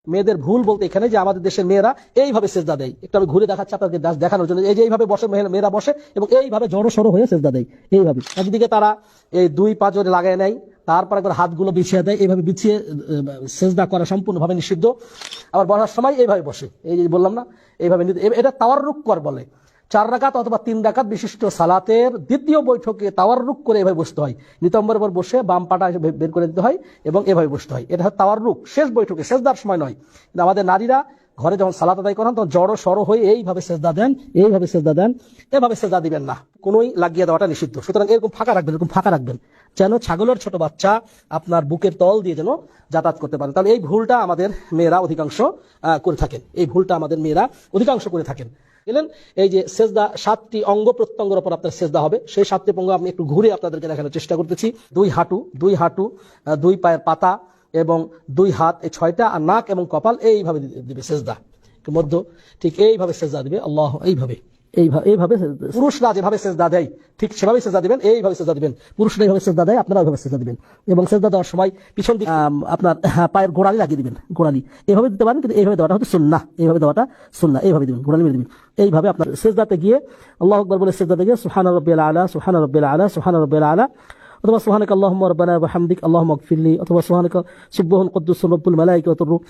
মেয়েদের ভুল বলতে এখানে যে আমাদের দেশের মেয়েরা এইভাবে সেজদা দেয়। একটু আমি ঘুরে দেখাচ্ছি আপনাকে দেখানোর জন্য। এই যে এইভাবে বসে মেয়েরা বসে এবং এইভাবে জড়ো সড়ো হয়ে সেজদা দেয়। এইভাবে একদিকে তারা এই দুই পা জোরে লাগায় নেয়, তারপর একবার হাতগুলো বিছিয়ে দেয়। এইভাবে বিছিয়ে সেজদা করা সম্পূর্ণভাবে নিষিদ্ধ। আবার বসার সময় এইভাবে বসে, এই যে বললাম না, এইভাবে এটা তাওয়াররুক কর বলে। 4 রাকাত অথবা 3 রাকাত বিশিষ্ট সালাতের দ্বিতীয় বৈঠকে তাওয়াররুক করে এভাবে বসতে হয়। নিতম্বরের উপর বসে বাম পাটা বের করে দিতে হয় এবং এভাবে বসতে হয়। এটা তাওয়াররুক, শেষ বৈঠকে, সেজদার সময় নয়। কিন্তু আমাদের নারীরা ঘরে যখন সালাত আদায় করেন তখন জড়ো সড়ো হয়ে এইভাবে সেজদা দেন, এইভাবে সেজদা দেন। এভাবে সেজদা দিবেন না, কোনোই লাগিয়ে দেওয়াটা নিষিদ্ধ। সুতরাং এরকম ফাঁকা রাখবেন, এরকম ফাঁকা রাখবেন যেন ছাগলের ছোট বাচ্চা আপনার বুকের তল দিয়ে যেন যাতায়াত করতে পারে। তাহলে এই ভুলটা আমাদের মেয়েরা অধিকাংশ করে থাকেন, এই ভুলটা আমাদের মেয়েরা অধিকাংশ করে থাকেন। বুঝলেন? এই যে সেজদা 7টি অঙ্গ প্রত্যঙ্গের উপর আপনার সেজদা হবে, সেই 7টি অঙ্গ আমি একটু ঘুরে আপনাদেরকে দেখানোর চেষ্টা করতেছি। দুই হাঁটু, দুই পায়ের পাতা এবং 2 হাত, এই 6টা, আর নাক এবং কপাল এইভাবে দিবে সেজদা মধ্য, ঠিক এইভাবে সেজদা দিবে। আল্লাহ, এইভাবে এইভাবে পুরুষরা যেভাবে সেজদা দেয় ঠিক সেভাবে সেজদা দিবেন, এইভাবে সেজদা দিবেন। পুরুষরা এইভাবে সেজদা দেয়, আপনারা ওইভাবে সেজদা দিবেন। এবং সেজদা দেওয়ার সময় পিছন দিকে আপনার পায়ের গোড়ালি লাগিয়ে দিবেন, গোড়ালি এইভাবে দিতে পারেন, কিন্তু এইভাবে দেওয়াটা হচ্ছে সুন্নাহ। এইভাবে দেওয়াটা সুন্নাহ, এইভাবে দিবেন, গোড়ালি মেরে দিবেন। এইভাবে আপনার সেজদাতে গিয়ে আল্লাহু আকবার বলে সেজদাতে গিয়ে সুবহান রাব্বিয়াল আলা, সুবহান রাব্বিয়াল আলা, সুবহান রাব্বিয়াল আলা, অথবা সুবহানাকা আল্লাহুম্মা রাব্বানা ওয়া বিহামদিক আল্লাহুম্মা ইগফিরলি, অথবা সুবহানাকা সুবহান কুদ্দুস রব্বুল মালাইকাতুর রূহ।